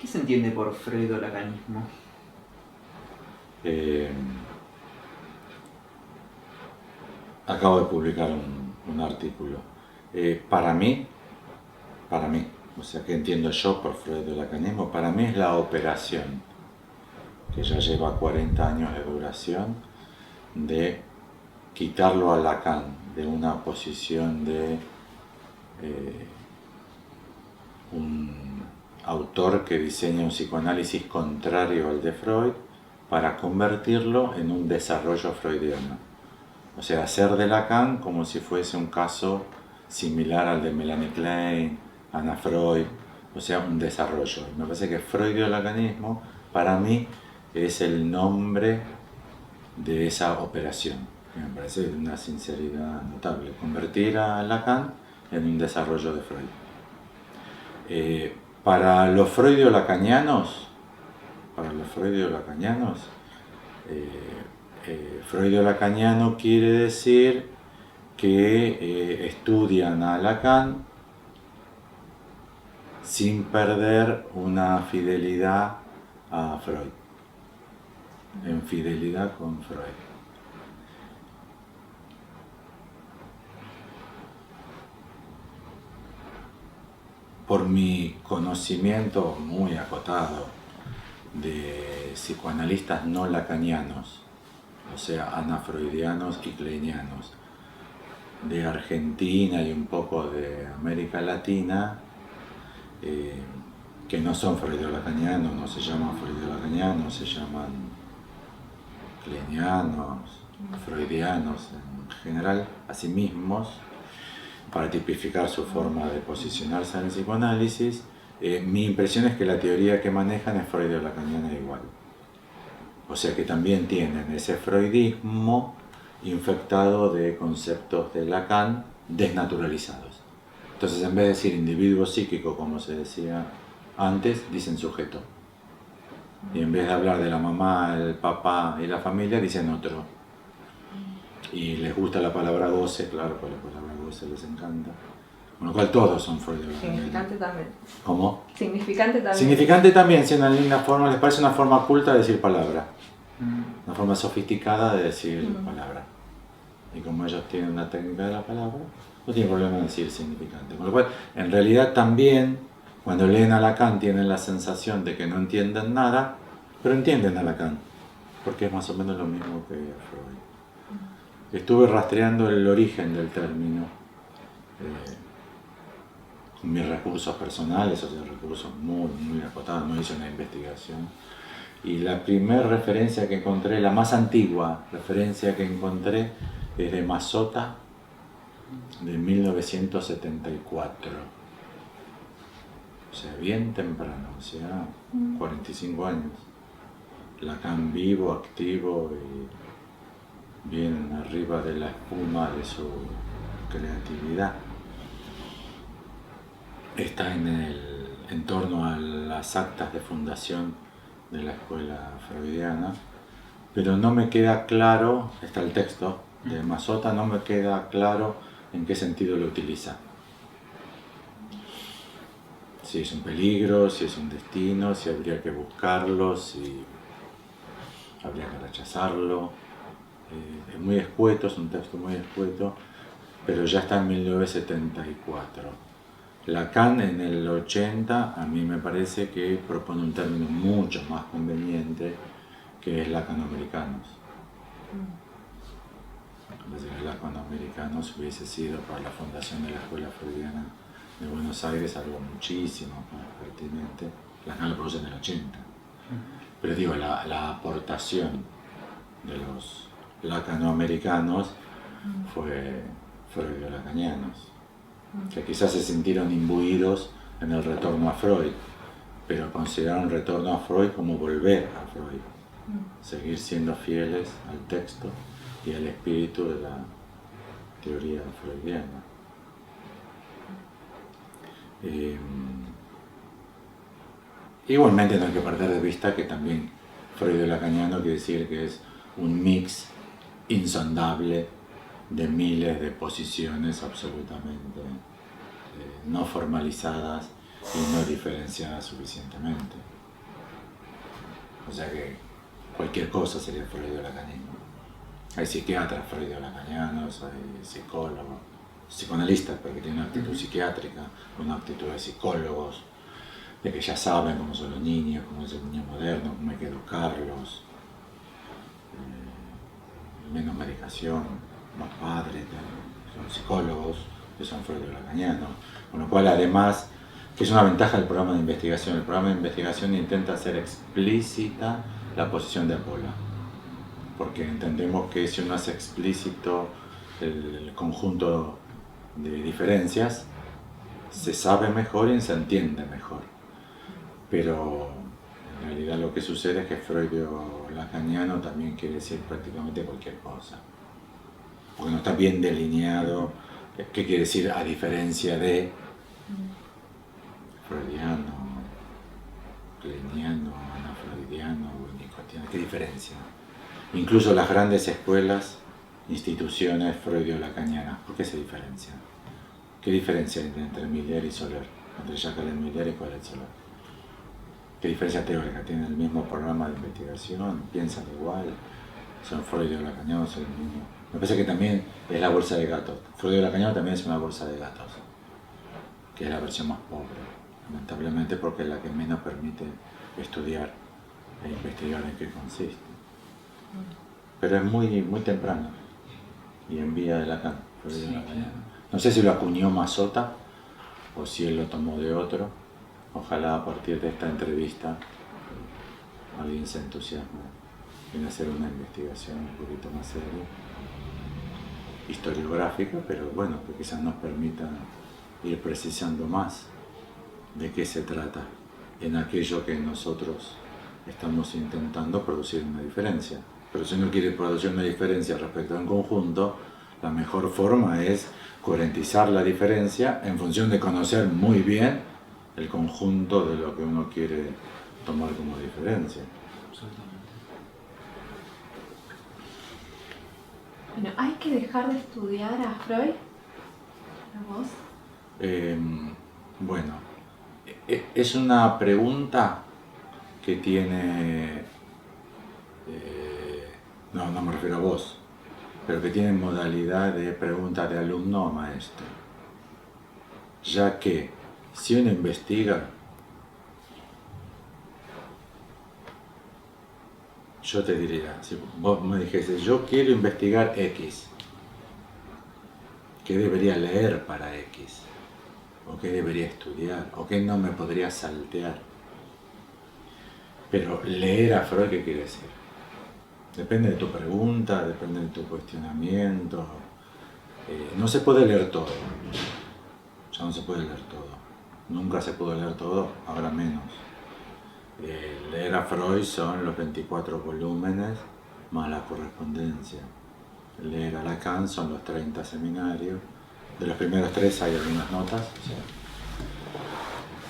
se entiende por freudo-lacanismo? Acabo de publicar un artículo. Para mí, o sea, ¿qué entiendo yo por freudo-lacanismo? Para mí es la operación, que ya lleva 40 años de duración, de quitarlo a Lacan de una posición de un autor que diseña un psicoanálisis contrario al de Freud para convertirlo en un desarrollo freudiano. O sea, hacer de Lacan como si fuese un caso similar al de Melanie Klein, Anna Freud, o sea, un desarrollo. Me parece que freudo-lacanismo para mí es el nombre de esa operación. Me parece de una sinceridad notable, convertir a Lacan en un desarrollo de Freud. Para los freudio-lacanianos, freudio-lacaniano quiere decir que estudian a Lacan sin perder una fidelidad a Freud, en fidelidad con Freud. Por mi conocimiento muy acotado de psicoanalistas no lacanianos, o sea, anafreudianos y kleinianos, de Argentina y un poco de América Latina, que no son freudo-lacanianos, no se llaman freudo-lacanianos, se llaman kleinianos, freudianos en general, a sí mismos, para tipificar su forma de posicionarse en el psicoanálisis. Mi impresión es que la teoría que manejan es freudo-lacaniana igual. O sea que también tienen ese freudismo infectado de conceptos de Lacan desnaturalizados. Entonces, en vez de decir individuo psíquico, como se decía antes, dicen sujeto. Y en vez de hablar de la mamá, el papá y la familia, dicen otro. Y les gusta la palabra goce, claro, pues la palabra goce les encanta. Con lo cual todos son freudianos. Significante también. ¿Cómo? Significante también. Significante también, si una linda forma, les parece una forma culta de decir palabra. Una forma sofisticada de decir palabra. Y como ellos tienen una técnica de la palabra, no tienen problema en decir significante. Con lo cual, en realidad también, cuando leen a Lacan, tienen la sensación de que no entienden nada, pero entienden a Lacan, porque es más o menos lo mismo que Freud. Estuve rastreando el origen del término con mis recursos personales, o sea, recursos muy acotados, no hice una investigación. Y la primera referencia que encontré, la más antigua referencia que encontré, es de Mazzotta, de 1974. O sea, bien temprano, o sea, 45 años. Lacan vivo, activo y bien arriba de la espuma de su creatividad. Está en torno a las actas de fundación de la escuela freudiana, pero no me queda claro, está el texto de Mazzotta, no me queda claro en qué sentido lo utiliza. Si es un peligro, si es un destino, si habría que buscarlo, si habría que rechazarlo. Es muy escueto, es un texto muy escueto, pero ya está en 1974. Lacan en el 80 a mí me parece que propone un término mucho más conveniente, que es lacanoamericanos. Me parece que lacanoamericanos hubiese sido para la fundación de la Escuela Freudiana de Buenos Aires algo muchísimo más pertinente. Lacan lo produce en el 80. Pero digo, la aportación de los lacanoamericanos fue freudo-lacanianos, que quizás se sintieron imbuidos en el retorno a Freud, pero consideraron el retorno a Freud como volver a Freud, seguir siendo fieles al texto y al espíritu de la teoría freudiana. Igualmente no hay que perder de vista que también freudo-lacaniano quiere decir que es un mix insondable de miles de posiciones absolutamente no formalizadas y no diferenciadas suficientemente. O sea que cualquier cosa sería freudo-lacaniano. Hay psiquiatras freudo-lacanianos, hay psicólogos, psicoanalistas, pero que tienen una actitud psiquiátrica, una actitud de psicólogos, de que ya saben cómo son los niños, cómo es el niño moderno, cómo hay que educarlos, menos medicación, más padres, son psicólogos que son freudo-lacanianos. Con lo cual, además, que es una ventaja del programa de investigación. El programa de investigación intenta hacer explícita la posición de Apolla, porque entendemos que si uno hace explícito el conjunto de diferencias, se sabe mejor y se entiende mejor. Pero en realidad lo que sucede es que freudo-lacaniano también quiere decir prácticamente cualquier cosa, porque no está bien delineado qué quiere decir a diferencia de freudiano, kleiniano, anafreudiano, winnicottiano. ¿Qué diferencia? Incluso las grandes escuelas, instituciones freudio-lacanianas, ¿por qué se diferencian? ¿Qué diferencia hay entre Miller y Soler? Entre Jacqueline Miller y Colette Soler. ¿Qué diferencia teórica? ¿Tienen el mismo programa de investigación? ¿Piensan igual? ¿Son freudio-lacanianos? ¿Son el mismo? Me parece que también es la bolsa de gatos. Freudio-lacaniano también es una bolsa de gatos, que es la versión más pobre, lamentablemente, porque es la que menos permite estudiar e investigar en qué consiste. Pero es muy, muy temprano y en vía de Lacan. Sí. No sé si lo acuñó Mazota o si él lo tomó de otro. Ojalá a partir de esta entrevista alguien se entusiasme en hacer una investigación un poquito más seria, historiográfica, pero bueno, que quizás nos permita ir precisando más de qué se trata en aquello que nosotros estamos intentando producir una diferencia. Pero si uno quiere producir una diferencia respecto a un conjunto, la mejor forma es coherentizar la diferencia en función de conocer muy bien el conjunto de lo que uno quiere tomar como diferencia. Absolutamente. Bueno, ¿hay que dejar de estudiar a Freud? ¿A vos? Bueno, es una pregunta que tiene, no me refiero a vos, pero que tiene modalidad de pregunta de alumno a maestro, ya que si uno investiga, yo te diría, si vos me dijese, yo quiero investigar X, ¿qué debería leer para X? ¿O qué debería estudiar? ¿O qué no me podría saltear? Pero leer a Freud, ¿qué quiere decir? Depende de tu pregunta, depende de tu cuestionamiento. No se puede leer todo. Ya no se puede leer todo. Nunca se pudo leer todo, ahora menos. Leer a Freud son los 24 volúmenes más la correspondencia. Leer a Lacan son los 30 seminarios. De los primeros 3 hay algunas notas. ¿Sí?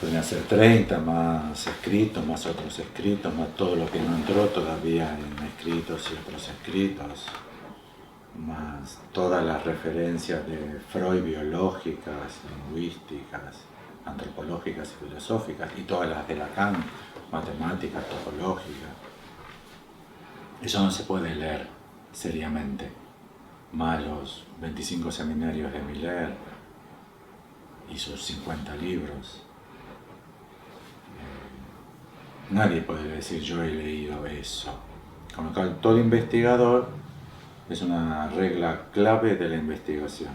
Pueden ser 30, más escritos, más otros escritos, más todo lo que no entró todavía en escritos y otros escritos, más todas las referencias de Freud biológicas, lingüísticas, antropológicas y filosóficas, y todas las de Lacan, matemáticas, topológicas. Eso no se puede leer seriamente, más los 25 seminarios de Miller y sus 50 libros. Nadie puede decir yo he leído eso. Con lo cual todo investigador, es una regla clave de la investigación.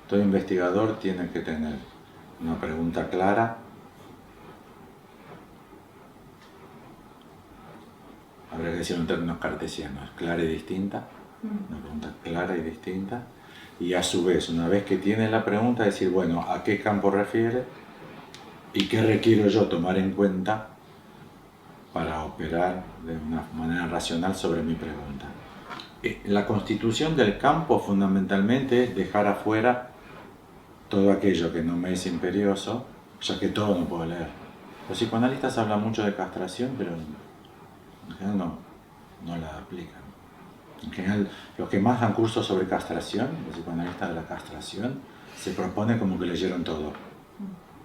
Todo investigador tiene que tener una pregunta clara, habría que decirlo en términos cartesianos, clara y distinta, una pregunta clara y distinta, y a su vez, una vez que tiene la pregunta, decir, bueno, ¿a qué campo refiere? ¿Y qué requiero yo tomar en cuenta para operar de una manera racional sobre mi pregunta? La constitución del campo fundamentalmente es dejar afuera todo aquello que no me es imperioso, ya que todo no puedo leer. Los psicoanalistas hablan mucho de castración, pero en general no la aplican. En general, los que más dan cursos sobre castración, los psicoanalistas de la castración, se propone como que leyeron todo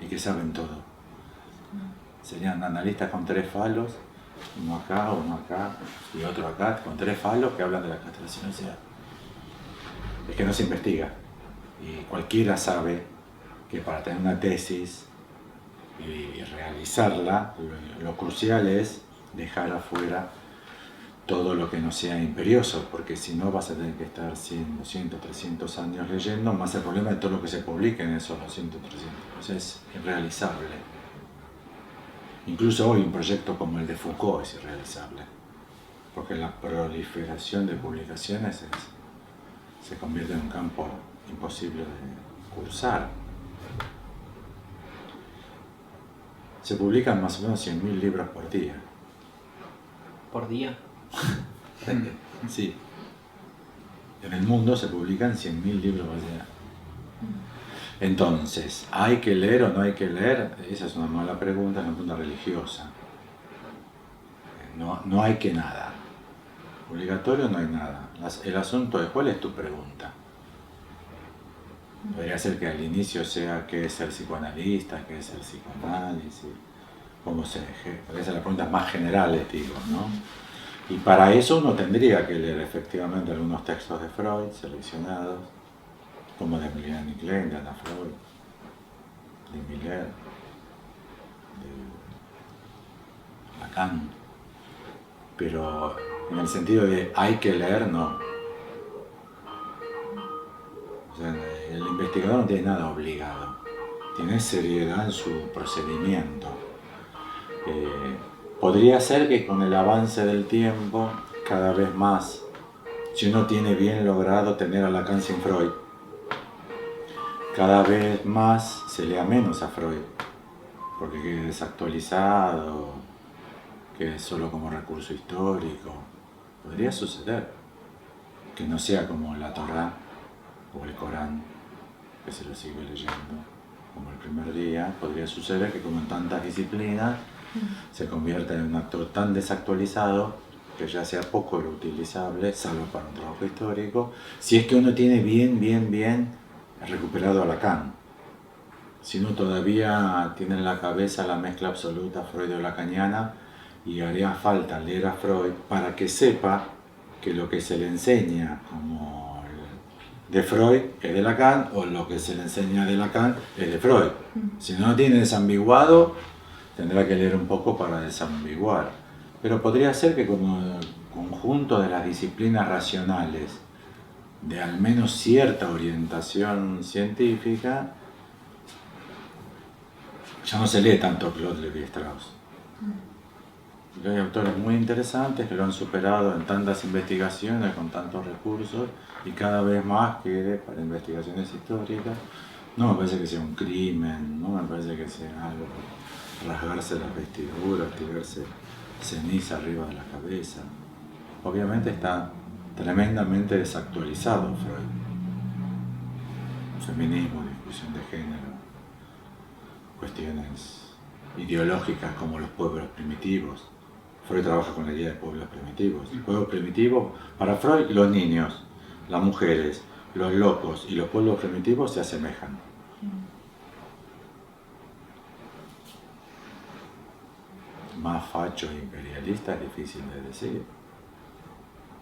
y que saben todo. Serían analistas con 3 falos uno acá y otro acá, con 3 falos que hablan de la castración. O sea, es que no se investiga. Y cualquiera sabe que para tener una tesis y realizarla, lo crucial es dejar afuera todo lo que no sea imperioso, porque si no vas a tener que estar 100, 200, 300 años leyendo, más el problema de todo lo que se publica en esos 200, 300. Entonces es irrealizable. Incluso hoy un proyecto como el de Foucault es irrealizable, porque la proliferación de publicaciones se convierte en un campo imposible de cursar. Se publican más o menos 100.000 libros por día. ¿Por día? Sí. En el mundo se publican 100.000 libros por día. Entonces, ¿hay que leer o no hay que leer? Esa es una mala pregunta, es una pregunta religiosa. No hay que nada. Obligatorio no hay nada. El asunto es, ¿cuál es tu pregunta? Podría ser que al inicio sea qué es ser psicoanalista, qué es ser psicoanálisis, cómo se ejerce. Podría ser las preguntas más generales, digo, ¿no? Y para eso uno tendría que leer efectivamente algunos textos de Freud seleccionados, como de Emiliano Klein, de Anna Freud, de Miller, de Lacan. Pero en el sentido de hay que leer, no. O sea, el investigador no tiene nada obligado, tiene seriedad en su procedimiento. Podría ser que con el avance del tiempo, cada vez más, si uno tiene bien logrado tener a Lacan sin Freud, cada vez más se lea menos a Freud, porque quede desactualizado, quede solo como recurso histórico. Podría suceder que no sea como la Torá o el Corán, que se lo sigue leyendo como el primer día. Podría suceder que como en tantas disciplinas se convierta en un actor tan desactualizado que ya sea poco reutilizable, salvo para un trabajo histórico, si es que uno tiene bien recuperado a Lacan. Si uno todavía tiene en la cabeza la mezcla absoluta freud-lacaniana, y haría falta leer a Freud para que sepa que lo que se le enseña como de Freud es de Lacan, o lo que se le enseña de Lacan es de Freud. Si no lo tiene desambiguado, tendrá que leer un poco para desambiguar. Pero podría ser que como conjunto de las disciplinas racionales, de al menos cierta orientación científica, ya no se lee tanto Claude Lévi-Strauss. Hay autores muy interesantes que lo han superado en tantas investigaciones, con tantos recursos, y cada vez más quede para investigaciones históricas. No me parece que sea un crimen, no me parece que sea algo rasgarse las vestiduras, tirarse ceniza arriba de la cabeza. Obviamente está tremendamente desactualizado Freud. Feminismo, discusión de género, cuestiones ideológicas como los pueblos primitivos. Freud trabaja con la idea de pueblos primitivos. El pueblo primitivo, para Freud, los niños, las mujeres, los locos y los pueblos primitivos se asemejan. Más facho e imperialista es difícil de decir.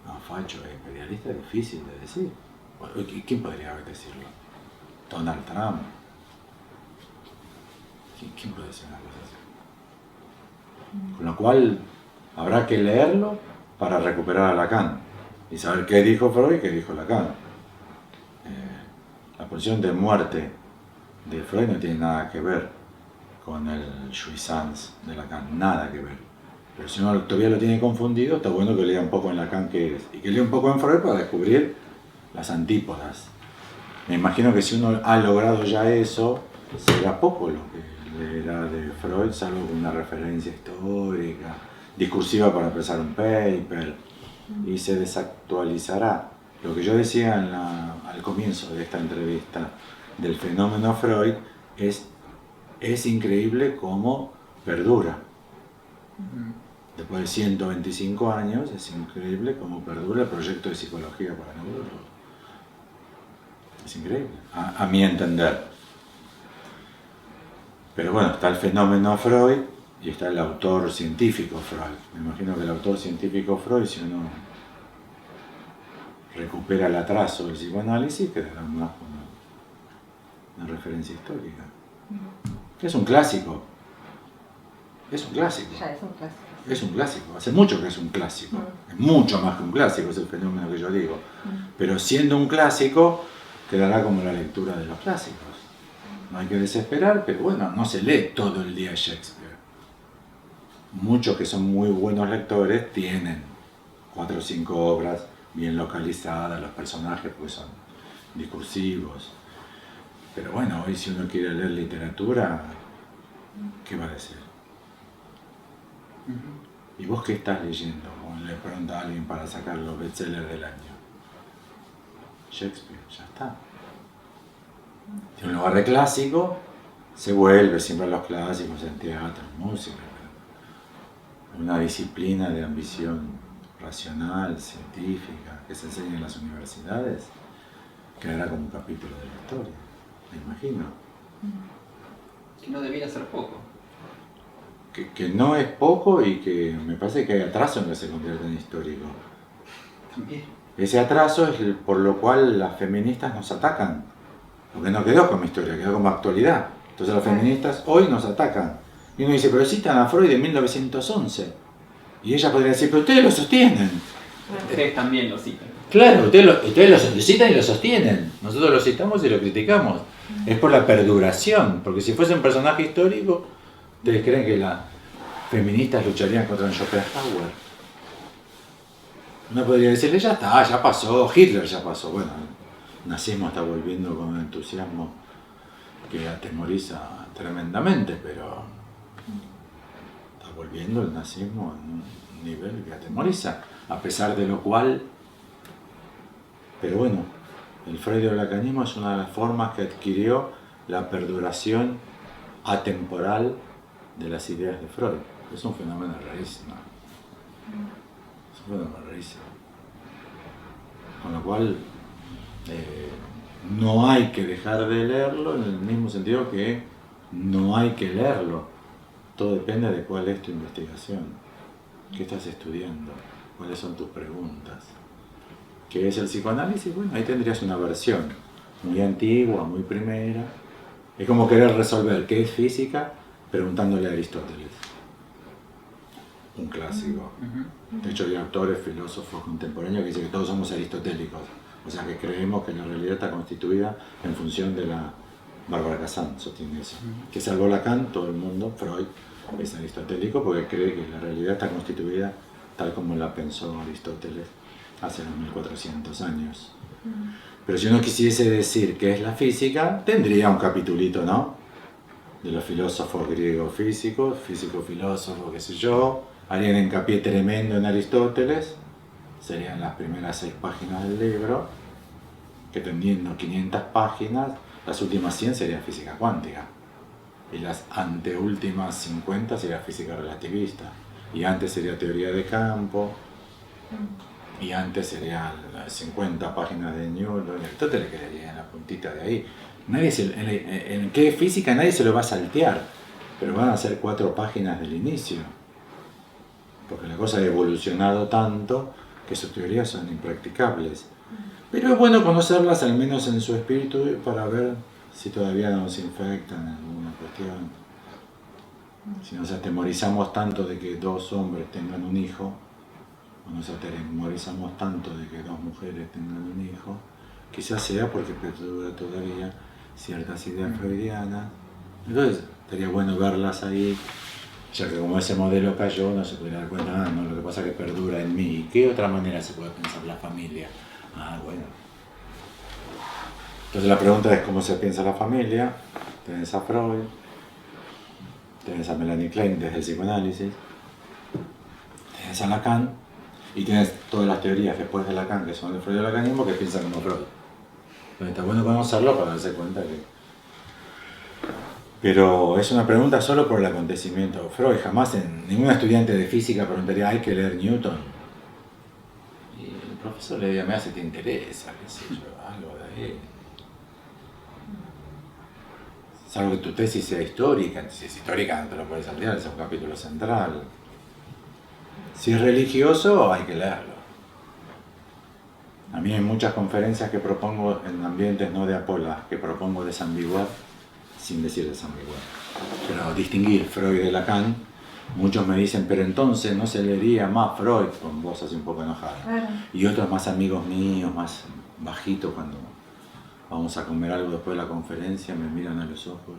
Más facho e imperialista es difícil de decir. ¿Quién podría decirlo? Donald Trump. ¿Quién puede decir una cosa así? Con lo cual, habrá que leerlo para recuperar a Lacan y saber qué dijo Freud y qué dijo Lacan. La pulsión de muerte de Freud no tiene nada que ver con el jouissance de Lacan, nada que ver. Pero si uno todavía lo tiene confundido, está bueno que lea un poco en Lacan qué es, y que lea un poco en Freud para descubrir las antípodas. Me imagino que si uno ha logrado ya eso, será poco lo que leerá de Freud, salvo una referencia histórica, discursiva para empezar un paper, y se desactualizará. Lo que yo decía al comienzo de esta entrevista del fenómeno Freud es increíble cómo perdura. Después de 125 años, es increíble cómo perdura el proyecto de psicología para neurólogos. Es increíble, a mi entender. Pero bueno, está el fenómeno Freud, y está el autor científico Freud. Me imagino que el autor científico Freud, si uno recupera el atraso del psicoanálisis, quedará más como una referencia histórica. Es un clásico. Es un clásico. Ya es un clásico. Es un clásico. Hace mucho que es un clásico. Es mucho más que un clásico, es el fenómeno que yo digo. Pero siendo un clásico, quedará como la lectura de los clásicos. No hay que desesperar, pero bueno, no se lee todo el día Shakespeare. Muchos que son muy buenos lectores tienen 4 o 5 obras bien localizadas, los personajes pues son discursivos. Pero bueno, hoy si uno quiere leer literatura, ¿qué va a decir? ¿Y vos qué estás leyendo? O le pregunta a alguien para sacar los bestsellers del año. Shakespeare, ya está. En lugar de clásico, se vuelve siempre a los clásicos en teatro, en música. Una disciplina de ambición racional, científica, que se enseña en las universidades, quedará como un capítulo de la historia, me imagino. Que no debiera ser poco. Que no es poco y que me parece que hay atraso en que se convierta en histórico. También. Ese atraso es por lo cual las feministas nos atacan, porque no quedó como historia, quedó como actualidad. Entonces las feministas hoy nos atacan. Y uno dice, pero citan a Freud de 1911. Y ella podría decir, pero ustedes lo sostienen. Ustedes también lo citan. Claro, ustedes lo citan y lo sostienen. Nosotros lo citamos y lo criticamos. Es por la perduración, porque si fuese un personaje histórico, ¿ustedes creen que las feministas lucharían contra Schopenhauer? Uno podría decirle, ya está, ya pasó, Hitler ya pasó. Bueno, el nazismo está volviendo con un entusiasmo que atemoriza tremendamente, pero está volviendo el nazismo en un nivel que atemoriza, a pesar de lo cual, pero bueno, el freudiolacanismo es una de las formas que adquirió la perduración atemporal de las ideas de Freud. Es un fenómeno rarísimo. Es un fenómeno rarísimo. Con lo cual, no hay que dejar de leerlo en el mismo sentido que no hay que leerlo. Todo depende de cuál es tu investigación, qué estás estudiando, cuáles son tus preguntas. ¿Qué es el psicoanálisis? Bueno, ahí tendrías una versión muy antigua, muy primera. Es como querer resolver qué es física preguntándole a Aristóteles. Un clásico. De hecho, hay autores, filósofos contemporáneos que dicen que todos somos aristotélicos. O sea, que creemos que la realidad está constituida en función de la... Bárbara Kazan sostiene eso. Que salvo Lacan, todo el mundo, Freud, es aristotélico porque cree que la realidad está constituida tal como la pensó Aristóteles hace 2400 años. Pero si uno quisiese decir qué es la física, tendría un capitulito, ¿no? De los filósofos griegos físicos, físico-filósofos, qué sé yo, harían hincapié tremendo en Aristóteles, serían las primeras 6 páginas del libro, que teniendo 500 páginas, las últimas 100 serían física cuántica, y las anteúltimas 50 sería física relativista, y antes sería teoría de campo, y antes serían las 50 páginas de Newton, y Aristóteles quedaría en la puntita de ahí. En qué física nadie se lo va a saltear, pero van a ser 4 páginas del inicio, porque la cosa ha evolucionado tanto que sus teorías son impracticables. Pero es bueno conocerlas al menos en su espíritu para ver si todavía nos infectan en alguna cuestión. Si nos atemorizamos tanto de que 2 hombres tengan un hijo, o nos atemorizamos tanto de que 2 mujeres tengan un hijo, quizás sea porque perdura todavía ciertas ideas freudianas. Entonces, estaría bueno verlas ahí, ya que como ese modelo cayó, no se podría dar cuenta, no, lo que pasa es que perdura en mí. ¿Y qué otra manera se puede pensar la familia? Ah, bueno. Entonces la pregunta es cómo se piensa la familia. Tenés a Freud, tenés a Melanie Klein desde el psicoanálisis, tenés a Lacan, y tienes todas las teorías después de Lacan, que son el freudiolacanismo, que piensan como Freud. Entonces está bueno conocerlo para darse cuenta que... Pero es una pregunta solo por el acontecimiento. Freud jamás, ningún estudiante de física preguntaría, ¿hay que leer Newton? Y el profesor le diría, mira, si te interesa, qué sé yo, algo de ahí. salvo que tu tesis sea histórica. Si es histórica no te lo puedes saltear, es un capítulo central. Si es religioso, hay que leerlo. A mí hay muchas conferencias que propongo en ambientes no de apola, que propongo desambiguar, sin decir desambiguar, pero distinguir Freud de Lacan. Muchos me dicen, pero entonces no se leería más Freud, con voz así un poco enojada. Claro. Y otros más amigos míos, más bajitos, cuando vamos a comer algo después de la conferencia, me miran a los ojos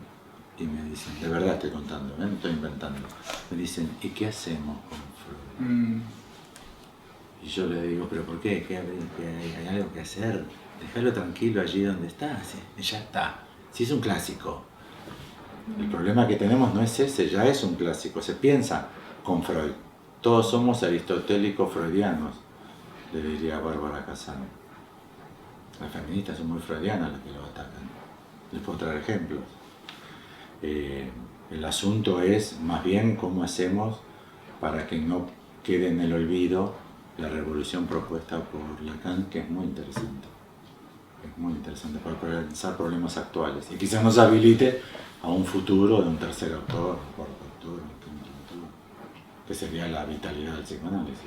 y me dicen, de verdad estoy contando, no estoy inventando. Me dicen, ¿y qué hacemos con Freud? Y yo le digo, ¿pero por qué? ¿Hay algo que hacer? Déjalo tranquilo allí donde está, ¿sí? Ya está. Si es un clásico. El problema que tenemos no es ese, ya es un clásico. Se piensa con Freud. Todos somos aristotélicos freudianos, le diría Bárbara Casano. Las feministas son muy freudianas las que lo atacan. Les puedo traer ejemplos. El asunto es más bien cómo hacemos para que no quede en el olvido la revolución propuesta por Lacan, que es muy interesante. Es muy interesante para pensar problemas actuales. Y quizás nos habilite a un futuro de un tercer autor, un cuarto autor, un quinto autor, que sería la vitalidad del psicoanálisis.